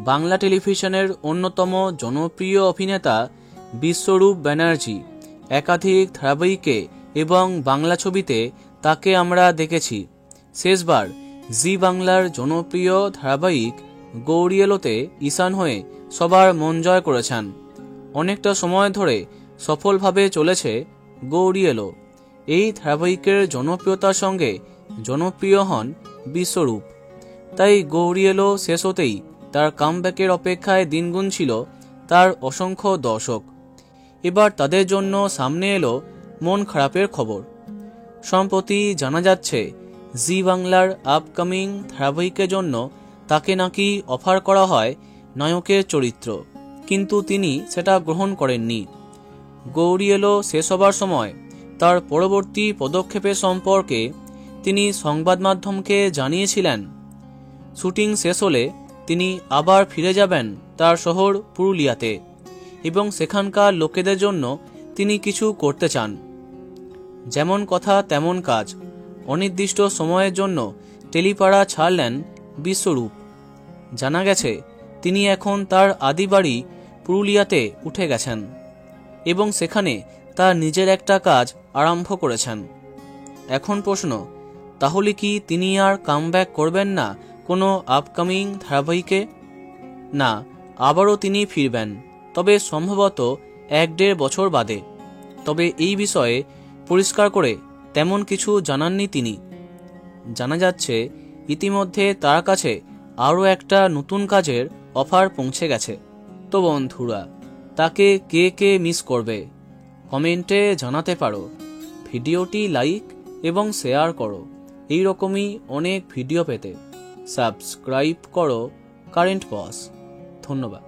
বাংলা টেলিভিশনের অন্যতম জনপ্রিয় অভিনেতা বিশ্বরূপ ব্যানার্জি। একাধিক ধারাবাহিকে এবং বাংলা ছবিতে তাকে আমরা দেখেছি। শেষবার জি বাংলার জনপ্রিয় ধারাবাহিক গৌরী এলোতে ঈশান হয়ে সবার মন জয় করেছেন। অনেকটা সময় ধরে সফলভাবে চলেছে গৌরী এলো। এই ধারাবাহিকের জনপ্রিয়তার সঙ্গে জনপ্রিয় হন বিশ্বরূপ। তাই গৌরী এলো শেষ হতেই তার কামব্যাকের অপেক্ষায় দিন গুনছিল তার অসংখ্য দর্শক। এবার তাদের জন্য সামনে এলো মন খারাপের খবর। সম্প্রতি জানা যাচ্ছে জি বাংলার আপকামিং ধারাবাহিকের জন্য তাকে নাকি অফার করা হয় নায়কের চরিত্র, কিন্তু তিনি সেটা গ্রহণ করেননি। গৌরী এলো শেষ হবার সময় তার পরবর্তী পদক্ষেপের সম্পর্কে তিনি সংবাদ মাধ্যমকে জানিয়েছিলেন, শুটিং শেষ হলে তিনি আবার ফিরে যাবেন তার শহর পুরুলিয়াতে এবং সেখানকার লোকেদের জন্য তিনি কিছু করতে চান। যেমন কথা তেমন কাজ। অনির্দিষ্ট সময়ের জন্য টেলিপাড়া ছাড়লেন বিশ্বরূপ। জানা গেছে তিনি এখন তার আদি বাড়ি পুরুলিয়াতে উঠে গেছেন এবং সেখানে তার নিজের একটা কাজ আরম্ভ করেছেন। এখন প্রশ্ন, তাহলে কি তিনি আর কামব্যাক করবেন না কোনো আপকামিং ধারাবাহিকে? না, আবারও তিনি ফিরবেন, তবে সম্ভবত 1-1.5 বছর বাদে। তবে এই বিষয়ে পরিষ্কার করে তেমন কিছু জানাননি তিনি। জানা যাচ্ছে ইতিমধ্যে তার কাছে আরও একটা নতুন কাজের অফার পৌঁছে গেছে। তো বন্ধুরা, তাকে কে কে মিস করবে কমেন্টে জানাতে পারো। ভিডিওটি লাইক এবং শেয়ার করো। এই রকমই অনেক ভিডিও পেতে সাবস্ক্রাইব করো কারেন্ট বস। ধন্যবাদ।